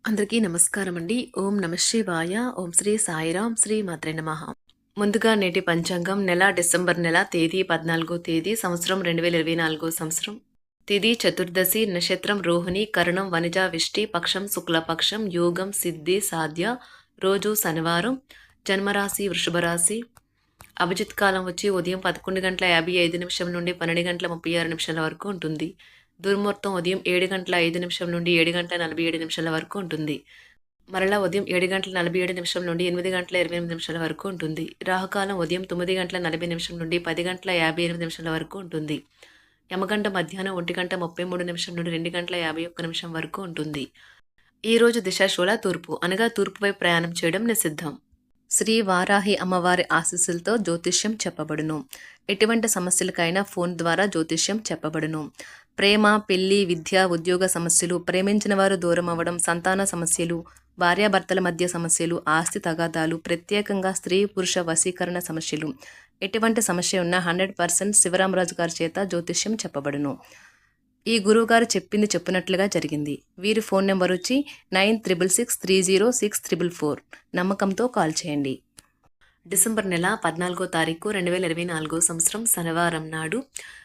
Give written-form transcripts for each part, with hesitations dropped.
అందరికీ నమస్కారం అండి. ఓం నమ శివాయ. ఓం శ్రీ సాయిరాం. శ్రీ మాత్రే నమః. ముందుగా నేటి పంచాంగం నెల డిసెంబర్ నెల తేదీ 14 తేదీ సంవత్సరం 2024 సంవత్సరం. తిథి చతుర్దశి, నక్షత్రం రోహిణి, కరణం వనిజ విష్టి, పక్షం శుక్లపక్షం, యోగం సిద్ధి సాధ్య, రోజు శనివారం, జన్మరాశి వృషభ రాశి. అభిజిత్ కాలం వచ్చి ఉదయం 11:55 నుండి 12:36 వరకు ఉంటుంది. దుర్ముహూర్తం ఉదయం 7:05 నుండి 7:47 వరకు ఉంటుంది. మరలా ఉదయం 7:47 నుండి 8:28 వరకు ఉంటుంది. రాహుకాలం ఉదయం 9:40 నుండి 10:58 వరకు ఉంటుంది. యమగంట మధ్యాహ్నం 1:33 నుండి 2:51 వరకు ఉంటుంది. ఈ రోజు దిశాశూల తూర్పు, అనగా తూర్పు వైపు ప్రయాణం చేయడం నిషిద్ధం. శ్రీ వారాహి అమ్మవారి ఆశీస్సులతో జ్యోతిష్యం చెప్పబడును. ఎటువంటి సమస్యలకైనా ఫోన్ ద్వారా జ్యోతిష్యం చెప్పబడును. ప్రేమ, పెళ్లి, విద్య, ఉద్యోగ సమస్యలు, ప్రేమించిన వారు దూరం అవ్వడం, సంతాన సమస్యలు, భార్యాభర్తల మధ్య సమస్యలు, ఆస్తి తగాదాలు, ప్రత్యేకంగా స్త్రీ పురుష వశీకరణ సమస్యలు, ఎటువంటి సమస్య ఉన్నా 100% శివరామరాజు గారి చేత జ్యోతిష్యం చెప్పబడును. ఈ గురువుగారు చెప్పింది చెప్పినట్లుగా జరిగింది. వీరి ఫోన్ నెంబర్ వచ్చి 96630644. నమ్మకంతో కాల్ చేయండి. డిసెంబర్ నెల 14 తారీఖు 2024 సంవత్సరం శనివారం నాడు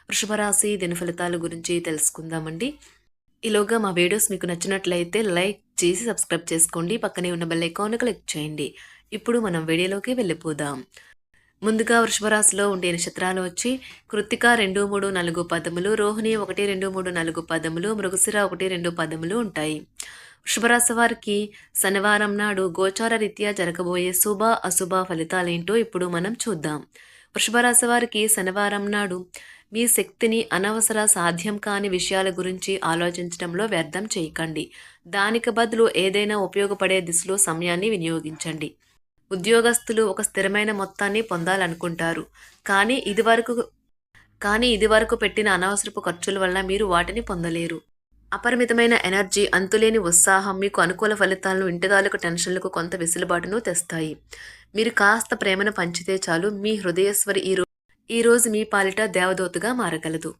వృషభ రాశి దినఫలితాల గురించి తెలుసుకుందామండి. ఈలోగా మా వీడియోస్ మీకు నచ్చినట్లయితే లైక్ చేసి సబ్స్క్రైబ్ చేసుకోండి. పక్కనే ఉన్న బెల్ ఐకాన్ క్లిక్ చేయండి. ఇప్పుడు మనం వీడియోలోకి వెళ్ళిపోదాం. ముందుగా వృషభ రాశిలో ఉండే నక్షత్రాలు వచ్చి కృత్తిక 2, 3, 4 పదములు, రోహిణి 1, 2, 3, 4 పదములు, మృగశిర 1, 2 పదములు ఉంటాయి. వృషభ రాశి వారికి శనివారం నాడు గోచార రీత్యా జరగబోయే శుభ అశుభ ఫలితాలేంటో ఇప్పుడు మనం చూద్దాం. వృషభ రాశి వారికి శనివారం నాడు మీ శక్తిని అనవసర సాధ్యం కాని విషయాల గురించి ఆలోచించడంలో వ్యర్థం చేయకండి. దానికి బదులు ఏదైనా ఉపయోగపడే దిశలో సమయాన్ని వినియోగించండి. ఉద్యోగస్తులు ఒక స్థిరమైన మొత్తాన్ని పొందాలనుకుంటారు, కానీ ఇదివరకు పెట్టిన అనవసరపు ఖర్చుల వల్ల మీరు వాటిని పొందలేరు. అపరిమితమైన ఎనర్జీ, అంతులేని ఉత్సాహం మీకు అనుకూల ఫలితాలను, ఇంటి తాలూకు టెన్షన్లకు కొంత వెసులుబాటును తెస్తాయి. మీరు కాస్త ప్రేమను పంచితే చాలు, మీ హృదయేశ్వరి ఈ రోజు మీ పాలిట దేవదూతగా మారగలదు.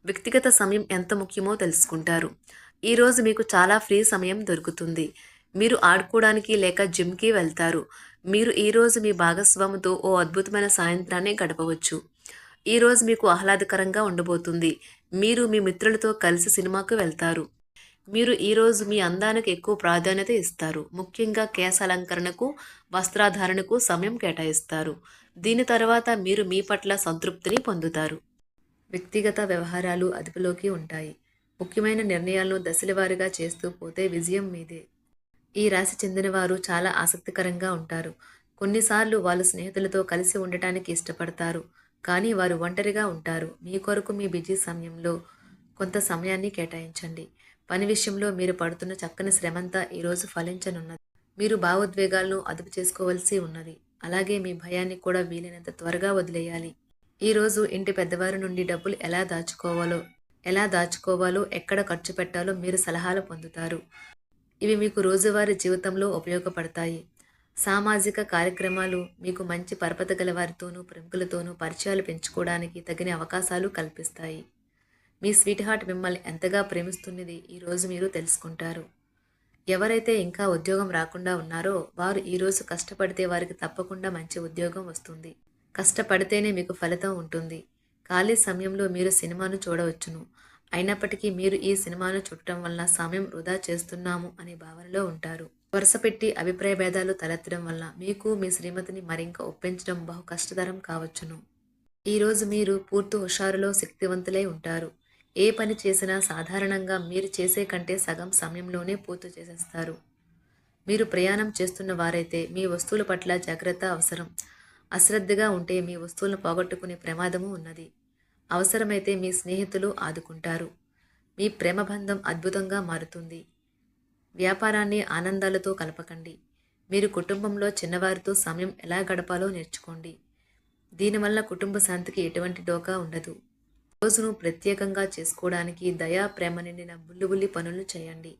వ్యక్తిగత సమయం ఎంత ముఖ్యమో తెలుసుకుంటారు. ఈ రోజు మీకు చాలా ఫ్రీ సమయం దొరుకుతుంది. మీరు ఆడుకోవడానికి లేక జిమ్కి వెళ్తారు. మీరు ఈరోజు మీ భాగస్వామితో ఓ అద్భుతమైన సాయంత్రాన్ని గడపవచ్చు. ఈరోజు మీకు ఆహ్లాదకరంగా ఉండబోతుంది. మీరు మీ మిత్రులతో కలిసి సినిమాకు వెళ్తారు. మీరు ఈరోజు మీ అందానికి ఎక్కువ ప్రాధాన్యత ఇస్తారు. ముఖ్యంగా కేశ అలంకరణకు, వస్త్రాధారణకు సమయం కేటాయిస్తారు. దీని తర్వాత మీరు మీ పట్ల సంతృప్తిని పొందుతారు. వ్యక్తిగత వ్యవహారాలు అదుపులోకి ఉంటాయి. ముఖ్యమైన నిర్ణయాలను దశలవారీగా చేస్తూ పోతే విజయం మీదే. ఈ రాశి చెందిన వారు చాలా ఆసక్తికరంగా ఉంటారు. కొన్నిసార్లు వాళ్ళు స్నేహితులతో కలిసి ఉండటానికి ఇష్టపడతారు, కానీ వారు ఒంటరిగా ఉంటారు. మీ కొరకు మీ బిజీ సమయంలో కొంత సమయాన్ని కేటాయించండి. పని విషయంలో మీరు పడుతున్న చక్కని శ్రమంతా ఈరోజు ఫలించనున్నది. మీరు భావోద్వేగాలను అదుపు చేసుకోవాల్సి ఉన్నది. అలాగే మీ భయాన్ని కూడా వీలైనంత త్వరగా వదిలేయాలి. ఈరోజు ఇంటి పెద్దవారి నుండి డబ్బులు ఎలా దాచుకోవాలో, ఎక్కడ ఖర్చు పెట్టాలో మీరు సలహాలు పొందుతారు. ఇవి మీకు రోజువారీ జీవితంలో ఉపయోగపడతాయి. సామాజిక కార్యక్రమాలు మీకు మంచి పరపతి గల వారితోనూ, ప్రముఖులతోనూ పరిచయాలు పెంచుకోవడానికి తగిన అవకాశాలు కల్పిస్తాయి. మీ స్వీట్ హార్ట్ మిమ్మల్ని ఎంతగా ప్రేమిస్తున్నది ఈరోజు మీరు తెలుసుకుంటారు. ఎవరైతే ఇంకా ఉద్యోగం రాకుండా ఉన్నారో వారు ఈరోజు కష్టపడితే వారికి తప్పకుండా మంచి ఉద్యోగం వస్తుంది. కష్టపడితేనే మీకు ఫలితం ఉంటుంది. ఖాళీ సమయంలో మీరు సినిమాను చూడవచ్చును. అయినప్పటికీ మీరు ఈ సినిమాను చూడటం వల్ల సమయం వృధా చేస్తున్నాము అనే భావనలో ఉంటారు. వరుసపెట్టి అభిప్రాయ భేదాలు తలెత్తడం వల్ల మీకు మీ శ్రీమతిని మరింక ఒప్పించడం బహు కష్టతరం కావచ్చును. ఈరోజు మీరు పూర్తి హుషారులో శక్తివంతులై ఉంటారు. ఏ పని చేసినా సాధారణంగా మీరు చేసే కంటే సగం సమయంలోనే పూర్తి చేసేస్తారు. మీరు ప్రయాణం చేస్తున్న వారైతే మీ వస్తువుల పట్ల జాగ్రత్త అవసరం. అశ్రద్ధగా ఉంటే మీ వస్తువులను పోగొట్టుకునే ప్రమాదము ఉన్నది. అవసరమైతే మీ స్నేహితులు ఆదుకుంటారు. మీ ప్రేమబంధం అద్భుతంగా మారుతుంది. వ్యాపారాన్ని ఆనందాలతో కలపకండి. మీరు కుటుంబంలో చిన్నవారితో సమయం ఎలా గడపాలో నేర్చుకోండి. దీనివల్ల కుటుంబ శాంతికి ఎటువంటి డోకా ఉండదు. రోజును ప్రత్యేకంగా చేసుకోవడానికి దయా, ప్రేమ నిండిన బుల్లి పనులను చేయండి.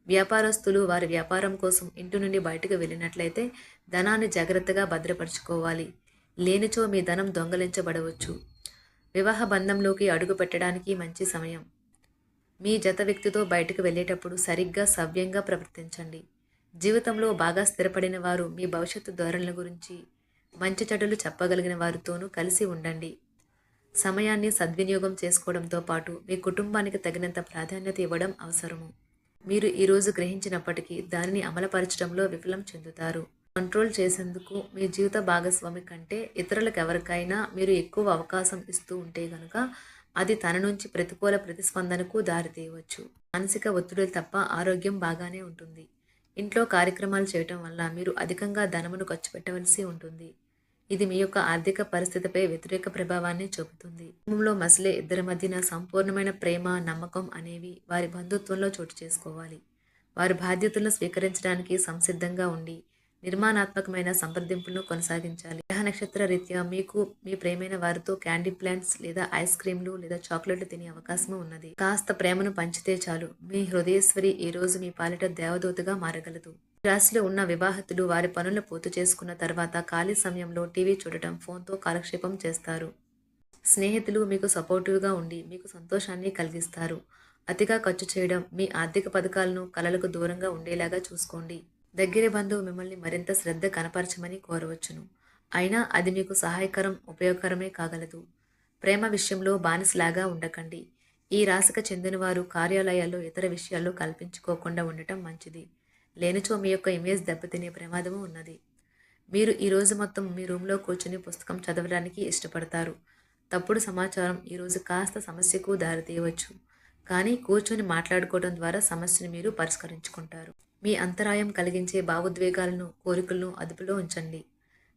వ్యాపారస్తులు వారి వ్యాపారం కోసం ఇంటి నుండి బయటకు వెళ్ళినట్లయితే ధనాన్ని జాగ్రత్తగా భద్రపరుచుకోవాలి. లేనిచో మీ ధనం దొంగలించబడవచ్చు. వివాహ బంధంలోకి అడుగు పెట్టడానికి మంచి సమయం. మీ జత వ్యక్తితో బయటకు వెళ్ళేటప్పుడు సరిగ్గా సవ్యంగా ప్రవర్తించండి. జీవితంలో బాగా స్థిరపడిన వారు మీ భవిష్యత్తు ధోరణుల గురించి మంచి చెడులు చెప్పగలిగిన వారితోనూ కలిసి ఉండండి. సమయాన్ని సద్వినియోగం చేసుకోవడంతో పాటు మీ కుటుంబానికి తగినంత ప్రాధాన్యత ఇవ్వడం అవసరము. మీరు ఈరోజు గ్రహించినప్పటికీ దానిని అమలుపరచడంలో విఫలం చెందుతారు. కంట్రోల్ చేసేందుకు మీ జీవిత భాగస్వామి కంటే ఇతరులకు ఎవరికైనా మీరు ఎక్కువ అవకాశం ఇస్తూ ఉంటే గనుక అది తన నుంచి ప్రతికూల ప్రతిస్పందనకు దారితీయవచ్చు. మానసిక ఒత్తిడులు తప్ప ఆరోగ్యం బాగానే ఉంటుంది. ఇంట్లో కార్యక్రమాలు చేయటం వల్ల మీరు అధికంగా ధనమును ఖర్చు పెట్టవలసి ఉంటుంది. ఇది మీ యొక్క ఆర్థిక పరిస్థితిపై వ్యతిరేక ప్రభావాన్ని చూపుతుంది. కుటుంబంలో మసలే ఇద్దరి మధ్యన సంపూర్ణమైన ప్రేమ, నమ్మకం అనేవి వారి బంధుత్వంలో చోటు చేసుకోవాలి. వారి బాధ్యతలను స్వీకరించడానికి సంసిద్ధంగా ఉండి నిర్మాణాత్మకమైన సంప్రదింపులను కొనసాగించాలి. గ్రహ నక్షత్ర రీత్యా మీకు మీ ప్రేమైన వారితో క్యాండీ ప్లాంట్స్ లేదా ఐస్ క్రీంలు లేదా చాక్లెట్లు తినే అవకాశం ఉన్నది. కాస్త ప్రేమను పంచితే చాలు, మీ హృదయేశ్వరి ఈ రోజు మీ పాలిట దేవదూతగా మారగలదు. రాశిలో ఉన్న వివాహితులు వారి పనులను పూర్తి చేసుకున్న తర్వాత ఖాళీ సమయంలో టీవీ చూడటం, ఫోన్తో కాలక్షేపం చేస్తారు. స్నేహితులు మీకు సపోర్టివ్గా ఉండి మీకు సంతోషాన్ని కలిగిస్తారు. అతిగా ఖర్చు చేయడం, మీ ఆర్థిక పథకాలను కలలకు దూరంగా ఉండేలాగా చూసుకోండి. దగ్గరి బంధువు మిమ్మల్ని మరింత శ్రద్ధ కనపరచమని కోరవచ్చును. అయినా అది మీకు సహాయకరం, ఉపయోగకరమే కాగలదు. ప్రేమ విషయంలో బానిసలాగా ఉండకండి. ఈ రాశికి చెందిన వారు కార్యాలయాల్లో ఇతర విషయాల్లో కల్పించుకోకుండా ఉండటం మంచిది. లేనిచో మీ యొక్క ఇమేజ్ దెబ్బతినే ప్రమాదము ఉన్నది. మీరు ఈ రోజు మొత్తం మీ రూమ్లో కూర్చొని పుస్తకం చదవడానికి ఇష్టపడతారు. తప్పుడు సమాచారం ఈరోజు కాస్త సమస్యకు దారితీయవచ్చు. కానీ కూర్చొని మాట్లాడుకోవడం ద్వారా సమస్యను మీరు పరిష్కరించుకుంటారు. మీ అంతరాయం కలిగించే భావోద్వేగాలను, కోరికలను అదుపులో ఉంచండి.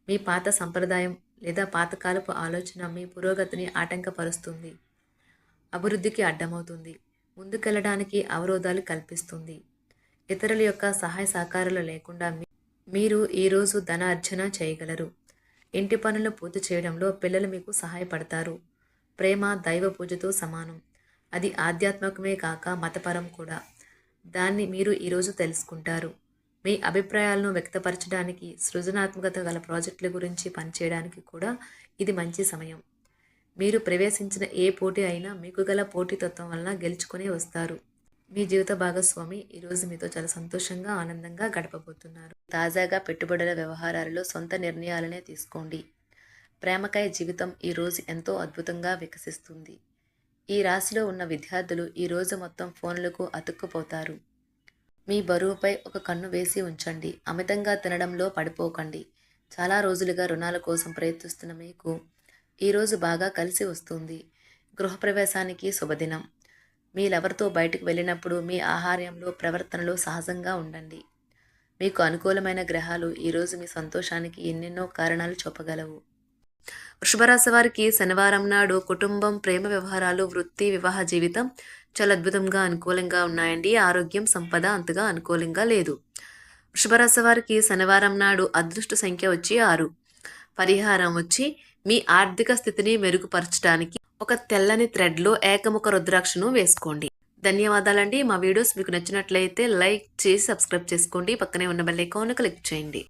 మీ పాత సంప్రదాయం లేదా పాతకాలపు ఆలోచన మీ పురోగతిని ఆటంకపరుస్తుంది, అభివృద్ధికి అడ్డమవుతుంది, ముందుకెళ్లడానికి అవరోధాలు కల్పిస్తుంది. ఇతరుల యొక్క సహాయ సహకారాలు లేకుండా మీరు ఈరోజు ధన అర్జన చేయగలరు. ఇంటి పనులను పూర్తి చేయడంలో పిల్లలు మీకు సహాయపడతారు. ప్రేమ దైవ పూజతో సమానం. అది ఆధ్యాత్మికమే కాక మతపరం కూడా. దాన్ని మీరు ఈరోజు తెలుసుకుంటారు. మీ అభిప్రాయాలను వ్యక్తపరచడానికి, సృజనాత్మకత గల ప్రాజెక్టుల గురించి పనిచేయడానికి కూడా ఇది మంచి సమయం. మీరు ప్రవేశించిన ఏ పోటీ అయినా మీకు గల పోటీతత్వం వలన గెలుచుకునే వస్తారు. మీ జీవిత భాగస్వామి ఈరోజు మీతో చాలా సంతోషంగా, ఆనందంగా గడపబోతున్నారు. తాజాగా పెట్టుబడుల వ్యవహారాలలో సొంత నిర్ణయాలనే తీసుకోండి. ప్రేమకాయ జీవితం ఈరోజు ఎంతో అద్భుతంగా వికసిస్తుంది. ఈ రాశిలో ఉన్న విద్యార్థులు ఈ రోజు మొత్తం ఫోన్లకు అతుక్కుపోతారు. మీ బరువుపై ఒక కన్ను వేసి ఉంచండి. అమితంగా తినడంలో పడిపోకండి. చాలా రోజులుగా రుణాల కోసం ప్రయత్నిస్తున్న మీకు ఈరోజు బాగా కలిసి వస్తుంది. గృహప్రవేశానికి శుభదినం. మీరెవరితో బయటకు వెళ్ళినప్పుడు మీ ఆహార్యంలో, ప్రవర్తనలో సహజంగా ఉండండి. మీకు అనుకూలమైన గ్రహాలు ఈరోజు మీ సంతోషానికి ఎన్నెన్నో కారణాలు చూపగలవు. వృషభరాశి వారికి శనివారం నాడు కుటుంబం, ప్రేమ వ్యవహారాలు, వృత్తి, వివాహ జీవితం చాలా అద్భుతంగా అనుకూలంగా ఉన్నాయండి. ఆరోగ్యం, సంపద అంతగా అనుకూలంగా లేదు. వృషభరాశి వారికి శనివారం నాడు అదృష్ట సంఖ్య వచ్చి 6. పరిహారం వచ్చి మీ ఆర్థిక స్థితిని మెరుగుపరచడానికి ఒక తెల్లని థ్రెడ్లో ఏకముఖ రుద్రాక్షను వేసుకోండి. ధన్యవాదాలండి. మా వీడియోస్ మీకు నచ్చినట్లయితే లైక్ చేసి సబ్స్క్రైబ్ చేసుకోండి. పక్కనే ఉన్న బెల్ ఐకాన్ క్లిక్ చేయండి.